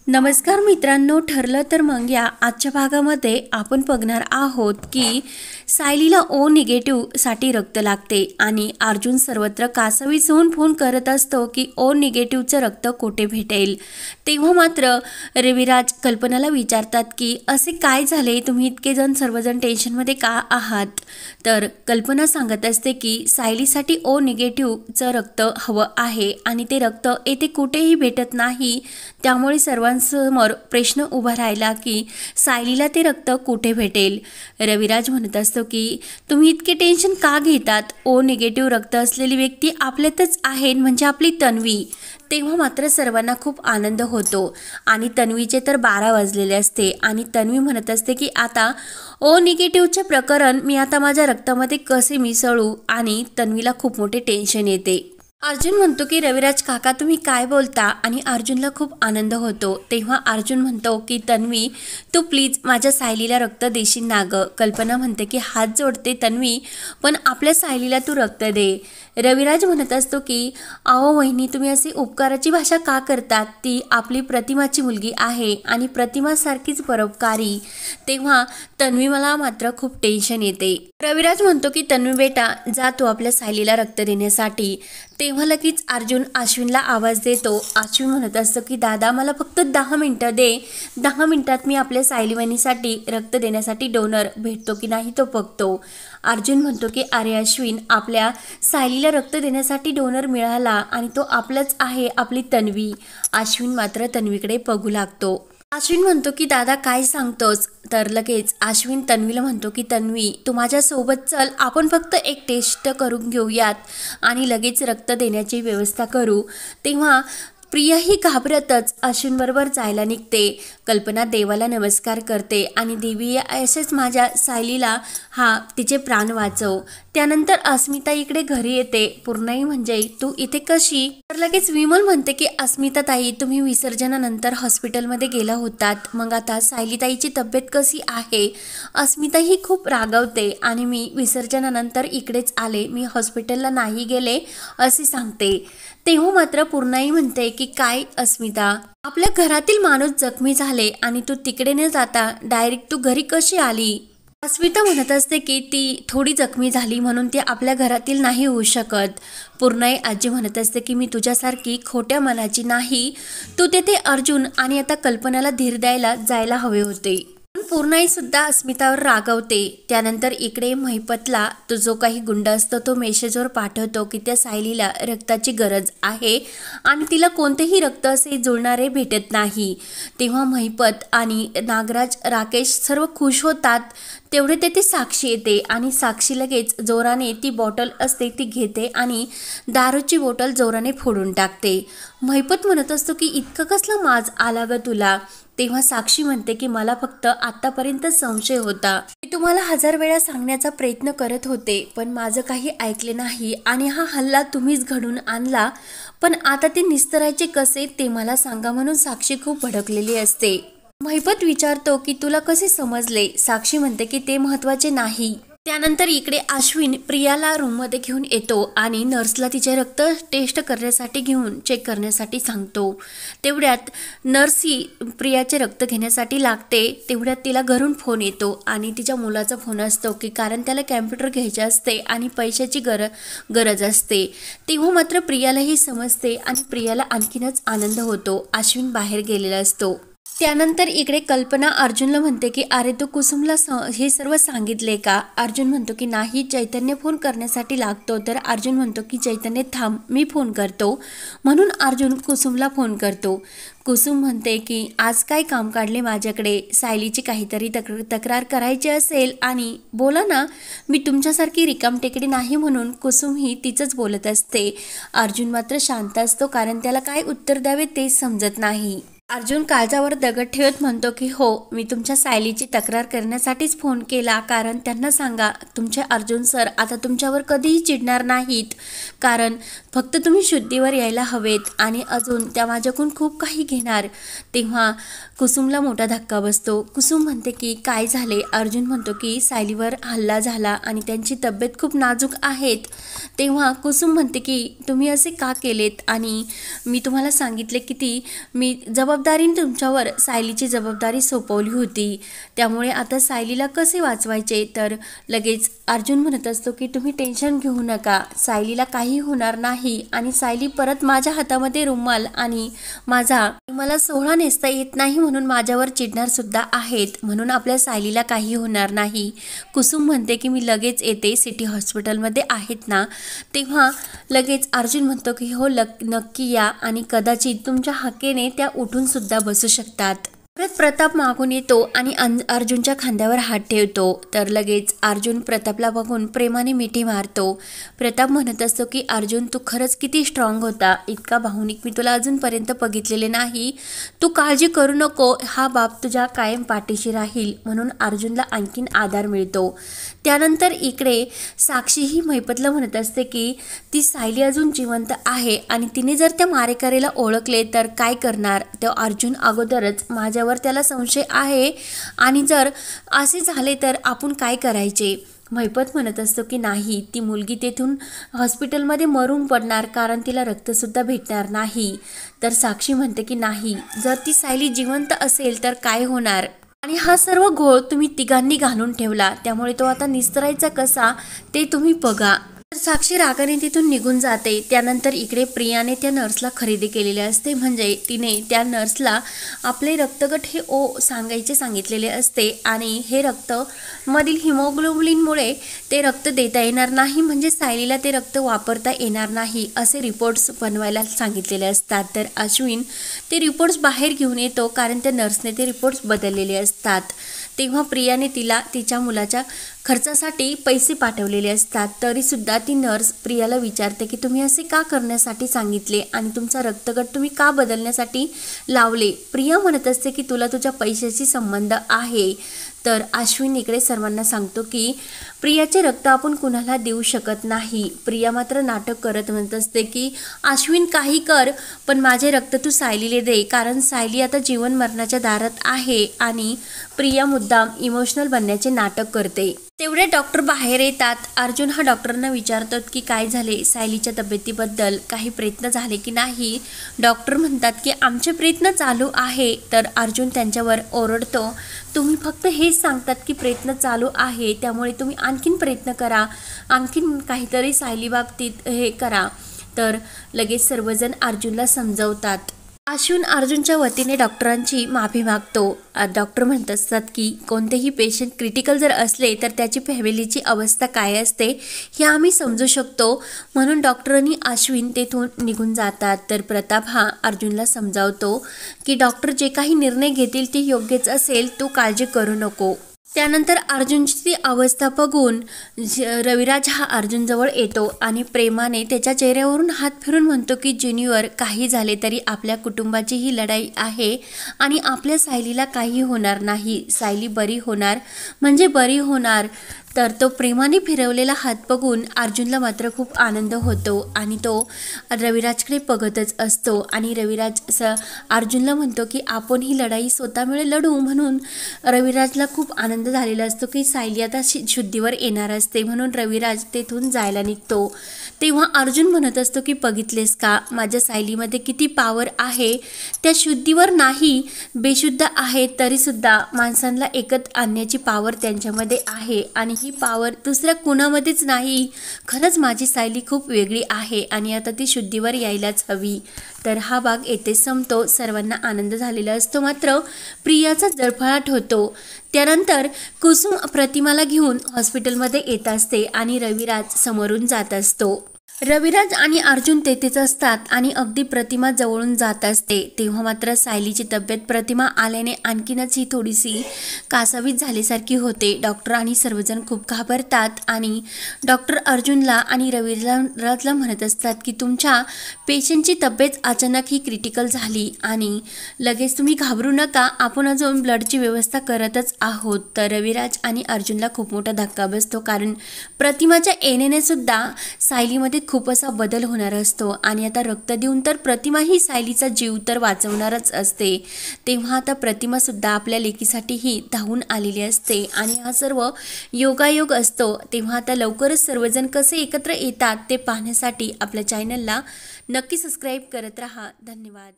नमस्कार मित्रांनो, ठरलं तर मग या आजच्या भागामध्ये आपण बघणार आहोत की सायलीला ओ निगेटिव्हसाठी रक्त लागते आणि अर्जुन सर्वत्र कासावीस होऊन फोन करत असतो की ओ निगेटिव्हचं रक्त कुठे भेटेल। तेव्हा मात्र रविराज कल्पनाला विचारतात की असे काय झाले, तुम्ही इतके जण सर्वजण टेन्शनमध्ये का आहात। तर कल्पना सांगत असते की सायलीसाठी ओ निगेटिव्हचं रक्त हवं आहे आणि ते रक्त येथे कुठेही भेटत नाही, त्यामुळे सर्वांसमोर प्रश्न उभा राहिला की सायलीला ते रक्त कुठे भेटेल। रविराज म्हणत असतो की तुम्ही इतके टेन्शन का घेतात, ओ निगेटिव्ह रक्त असलेली व्यक्ती आपल्यातच आहे, म्हणजे आपली तन्वी। तेव्हा मात्र सर्वांना खूप आनंद होतो आणि तन्वीचे तर 12 वाजलेले असते आणि तन्वी म्हणत असते की आता ओ निगेटिव्हचे प्रकरण मी आता माझ्या रक्तामध्ये कसे मिसळू, आणि तन्वीला खूप मोठे टेन्शन येते। अर्जुन म्हणतो की रविराज काका तुम्ही काय बोलता, आणि अर्जुनला खूप आनंद होतो। तेव्हा अर्जुन म्हणतो की तन्वी तू प्लीज माझ्या सायलीला रक्त देशील ना ग। कल्पना म्हणते की हात जोडते तन्वी, पण आपल्या सायलीला तू रक्त दे। रविराज म्हणत असतो की अहो वहिनी तुम्ही अशी उपकाराची भाषा का करतात, ती आपली प्रतिमाची मुलगी आहे आणि प्रतिमासारखीच परोपकारी। तेव्हा तन्वी मला मात्र खूप टेन्शन येते। रविराज म्हणतो की तन्वी बेटा जा तू आपल्या सायलीला रक्त देण्यासाठी। तेव्हा लगेच अर्जुन अश्विनला आवाज देतो। अश्विन म्हणत असतो की दादा मला फक्त 10 मिनिटं दे, 10 मिनिटात मी आपल्या सायलीवानीसाठी रक्त देण्यासाठी डोनर भेटतो की नाही तो बघतो। अर्जुन म्हणतो की अरे अश्विन आपल्या सायलीला रक्त देण्यासाठी डोनर मिळाला आणि तो आपलाच आहे, आपली तन्वी। अश्विन मात्र तन्वीकडे बघू लागतो। अश्विन म्हणतो की दादा काय सांगतोस, तर लगेच अश्विन तन्वीला म्हणतो की तन्वी तू माझ्या सोबत चल, आपण फक्त एक टेस्ट करून घेऊयात आणि लगेच रक्त देण्याची व्यवस्था करू। तेव्हा प्रिया ही घाबरतच अश्विन बरोबर जायला निघते। कल्पना देवाला नमस्कार करते आणि देवी असेच माझ्या सायलीला तिचे प्राण वाचव। त्यानंतर अस्मिता इकडे घरी येते। पूर्णाई म्हणजे तू इथे कशी, तर लगेच विमल म्हणते की अस्मिता ताई तुम्ही विसर्जनानंतर हॉस्पिटलमध्ये गेला होतात, मग आता सायली ताईची तब्येत कशी आहे। अस्मिता ही खूप रागवते आणि मी विसर्जनानंतर इकडेच आले, मी हॉस्पिटलला नाही गेले असे सांगते। तेव्हा मात्र पूर्णाई म्हणते की काय अस्मिता, आपल्या घरातील माणूस जखमी झाले आणि तू तिकडे न जाता डायरेक्ट तू घरी कशी आली। अस्मिता म्हणत असते की ती थोडी जखमी झाली म्हणून ती आपल्या घरातील नाही होऊ शकत। पूर्णाई आजी म्हणत असते की मी तुझ्यासारखी खोट्या मनाची नाही, तू तेथे अर्जुन आणि आता कल्पनाला धीर द्यायला जायला हवे होते। पूर्णाई सुद्धा अस्मितावर रागवते। त्यानंतर इकडे महिपतला तो जो काही गुंड असतो तो मेसेजवर पाठवतो की त्या सायलीला रक्ताची गरज आहे आणि तिला कोणतेही रक्त असे जुळणारे भेटत नाही। तेव्हा महिपत आणि नागराज राकेश सर्व खुश होतात। तेवढे तेथे साक्षी येते आणि साक्षी लगेच जोराने ती बॉटल असते ती घेते आणि दारूची बॉटल जोराने फोडून टाकते। महिपत म्हणत असतो की इतका कसला माज आला ग तुला। तेव्हा साक्षी म्हणते की मला फक्त आतापर्यंत संशय होता, मी तुम्हाला 1000 वेळा सांगण्याचा प्रयत्न करत होते पण माझं काही ऐकले नाही आणि हा हल्ला तुम्हीच घडून आणला, पण आता ते निस्तरायचे कसे ते मला सांगा, म्हणून साक्षी खूप भडकलेली असते। महिपत विचारतो की तुला कसे समजले। साक्षी म्हणते की ते महत्वाचे नाही। त्यानंतर इकडे अश्विन प्रियाला रूममध्ये घेऊन येतो आणि नर्सला तिचे रक्त टेस्ट करण्यासाठी घेऊन चेक करण्यासाठी सांगतो। तेवढ्यात नर्स ही प्रियाचे रक्त घेण्यासाठी लागते। तेवढ्यात तिला घरून फोन येतो आणि तिच्या मुलाचा फोन असतो की कारण त्याला कॅम्प्युटर घ्यायचे असते आणि पैशाची गरज असते। तेव्हा मात्र प्रियालाही समजते आणि प्रियाला आणखीनच आनंद होतो। अश्विन बाहेर गेलेला असतो। त्यानंतर इकडे कल्पना अर्जुनला म्हणते की अरे तू कुसुमला हे सर्व सांगितले का। अर्जुन म्हणतो की नाही, चैतन्य फोन करण्यासाठी लागतो। तर अर्जुन म्हणतो की चैतन्य थांब मी फोन करतो, म्हणून अर्जुन कुसुमला फोन करतो। कुसुम म्हणते की आज काय काम काढले माझ्याकडे, सायलीची काहीतरी तक्रार करायची असेल आणि बोला ना, मी तुमच्यासारखी रिकामटेकडी नाही, म्हणून कुसुम ही तिचंच बोलत असते। अर्जुन मात्र शांत असतो कारण त्याला काय उत्तर द्यावे तेच समजत नाही। अर्जुन काळजावर दगड ठेवत म्हणतो की हो, मी तुमच्या सायलीची तक्रार करण्यासाठीच फोन केला, कारण त्यांना सांगा तुमचे अर्जुन सर आता तुमच्यावर कधीही चिडणार नाहीत, कारण फक्त तुम्ही शुद्धीवर यायला हवेत आणि अजून त्या माझ्याकडून खूप काही घेणार। तेव्हा कुसुमला मोठा धक्का बसतो। कुसुम म्हणते की काय झाले। अर्जुन म्हणतो की सायलीवर हल्ला झाला आणि त्यांची तब्येत खूप नाजूक आहेत। तेव्हा कुसुम म्हणते की तुम्ही असे का केलेत आणि मी तुम्हाला सांगितले की मी जबाबदारी जबाबदारीने तुमच्यावर सायलीची जबाबदारी सोपवली होती, त्यामुळे आता सायलीला कसे वाचवायचे. तर लगेच अर्जुन म्हणत असतो की तुम्ही टेन्शन घेऊ नका, सायलीला काही होणार नाही आणि सायली परत माझ्या हातामध्ये रुमाल आणि मला सोहळा नेसता येत नाही म्हणून माझ्यावर चिडणार सुद्धा आहेत, म्हणून आपल्या सायलीला काही होणार नाही. कुसुम म्हणते की मी लगेच येते, सिटी हॉस्पिटलमध्ये आहेत ना. तेव्हा लगेच अर्जुन म्हणतो की हो नक्की या आणि कदाचित तुमच्या हाकेने त्या उठून सुद्धा बसू शकतात. परत प्रताप मागून येतो आणि अर्जुनच्या खांद्यावर हात ठेवतो. तर लगेच अर्जुन प्रतापला बघून प्रेमाने मिठी मारतो. प्रताप म्हणत असतो की अर्जुन तू खरंच किती स्ट्रॉंग होता, इतका भावनिक मी तुला अजूनपर्यंत बघितलेले नाही, तू काळजी करू नको, हा बाप तुझ्या कायम पाठीशी राहील. म्हणून अर्जुनला आणखीन आधार मिळतो. त्यानंतर इकडे साक्षी ही महिपतला म्हणत असते की ती सायली अजून जिवंत आहे आणि तिने जर त्या मारेकरीला ओळखले तर काय करणार. तो अर्जुन अगोदरच माझ्यावर त्याला संशय आहे आणि जर असे झाले तर आपण काय करायचे. महिपत म्हणत असतो की नाही, ती मुलगी तेथून हॉस्पिटलमध्ये मरून पडणार कारण तिला रक्तसुद्धा भेटणार नाही. तर साक्षी म्हणते की नाही, जर ती सायली जिवंत असेल तर काय होणार आणि हा सर्व घोळ तुम्ही तिघांनी घालून ठेवला, त्यामुळे तो आता निस्तरायचा कसा ते तुम्ही बघा. साक्षी रागाने तिथून निघून जाते. त्यानंतर इकडे प्रियाने त्या नर्सला खरेदी केलेले असते, म्हणजे तिने त्या नर्सला आपले रक्तगट हे सांगितलेले असते आणि हे रक्त मधील हिमोग्लोबिनमुळे ते रक्त देता येणार नाही, म्हणजे सायलीला ते रक्त वापरता येणार नाही असे रिपोर्ट्स बनवायला सांगितलेले असतात. तर अश्विन ते रिपोर्ट्स बाहेर घेऊन येतो कारण त्या नर्सने ते रिपोर्ट्स बदललेले असतात. तेव्हा प्रियाने तिला तिच्या मुलाच्या खर्चासाठी पैसे पाठवलेले असतात. तरीसुद्धा ती नर्स प्रियाला विचारते की तुम्ही असे का करण्यासाठी सांगितले आणि तुमचा रक्तगट तुम्ही का बदलण्यासाठी लावले. प्रिया म्हणत असते की तुला तुझ्या पैशाशी संबंध आहे. तर अश्विन इकडे सर्वांना सांगतो की प्रियाचे रक्त आपण कुणाला देऊ शकत नाही. प्रिया मात्र नाटक करत म्हणत असते की अश्विन काही कर, पण माझे रक्त तू सायलीला दे, कारण सायली आता जीवन मरणाच्या दारात आहे. आणि प्रिया मुद्दाम इमोशनल बनण्याचे नाटक करते. तेवढे डॉक्टर बाहेर येतात. अर्जुन हा डॉक्टरांना विचारतो की काय झाले, सायलीच्या तब्येतीबद्दल काही प्रयत्न झाले की नाही. डॉक्टर म्हणतात की आमचे प्रयत्न चालू आहे. तर अर्जुन त्यांच्यावर ओरडतो, तुम्ही फक्त हेच सांगतात की प्रयत्न चालू आहे, त्यामुळे तुम्ही आणखीन प्रयत्न करा, आणखीन काहीतरी सायली बाबतीत हे करा. तर लगेच सर्वजण अर्जुनला समजवतात. अश्विन अर्जुनच्या वतीने डॉक्टरांची माफी मागतो. डॉक्टर म्हणत असतात की कोणतेही पेशंट क्रिटिकल जर असले तर त्याची फॅमिलीची अवस्था काय असते हे आम्ही समजू शकतो, म्हणून डॉक्टरांनी अश्विन तेथून निघून जातात. तर प्रताप हा अर्जुनला समजावतो की डॉक्टर जे काही निर्णय घेतील ते योग्यच असेल, तू काळजी करू नको. त्यानंतर अर्जुनची अवस्था बघून रविराज हा अर्जुनजवळ येतो आणि प्रेमाने त्याच्या चेहऱ्यावरून हात फिरून म्हणतो की ज्युनियर, काही झाले तरी आपल्या कुटुंबाची ही लढाई आहे आणि आपल्या सायलीला काही होणार नाही, सायली बरी होणार म्हणजे बरी होणार. तर तो प्रेमाने फिरवलेला हात बघून अर्जुनला मात्र खूप आनंद होतो आणि तो रविराजकडे बघतच असतो. आणि रविराज अर्जुनला म्हणतो की आपण ही लढाई स्वतःमुळे लढू, म्हणून रविराजला खूप आनंद झालेला असतो की सायली आता शुद्धीवर येणार असते, म्हणून रविराज तेथून जायला निघतो. तेव्हा अर्जुन म्हणत असतो की बघितलेस का माझ्या सायलीमध्ये किती पॉवर आहे, त्या शुद्धीवर नाही बेशुद्ध आहे तरीसुद्धा माणसांना एकत्र आणण्याची पॉवर त्यांच्यामध्ये आहे आणि ही पॉवर दुसऱ्या कुणामध्येच नाही. खरंच माझी सायली खूप वेगळी आहे आणि आता ती शुद्धीवर यायलाच हवी. तर हा भाग येथे संपतो. सर्वांना आनंद झालेला असतो, मात्र प्रियाचा जळफळाट होतो. त्यानंतर कुसुम प्रतिमाला घेऊन हॉस्पिटलमध्ये येत असते आणि रविराज समोरून जात असतो. रविराज आणि अर्जुन तेथेच असतात आणि अगदी प्रतिमा जवळून जात असते. तेव्हा मात्र सायलीची तब्येत प्रतिमा आल्याने आणखीनच ही थोडीशी कासावीस झाल्यासारखी होते. डॉक्टर आणि सर्वजण खूप घाबरतात आणि डॉक्टर अर्जुनला आणि रविराजला म्हणत असतात की तुमच्या पेशंटची तब्येत अचानक ही क्रिटिकल झाली आणि लगेच तुम्ही घाबरू नका, आपण अजून ब्लडची व्यवस्था करतच आहोत. तर रविराज आणि अर्जुनला खूप मोठा धक्का बसतो, कारण प्रतिमाच्या येण्याने सुद्धा सायलीमध्ये खूप असा बदल होणार असतो आणि आता रक्त देऊन तर प्रतिमा ही सायलीचा जीव तर वाचवणारच असते. तेव्हा आता प्रतिमा सुद्धा आपल्या लेकीसाठी ही धावून आलेली असते आणि हा सर्व योगायोग असतो. तेव्हा आता लवकरच सर्वजण कसे एकत्र येतात ते पाहण्यासाठी आपल्या चॅनलला नक्की सबस्क्राईब करत राहा. धन्यवाद.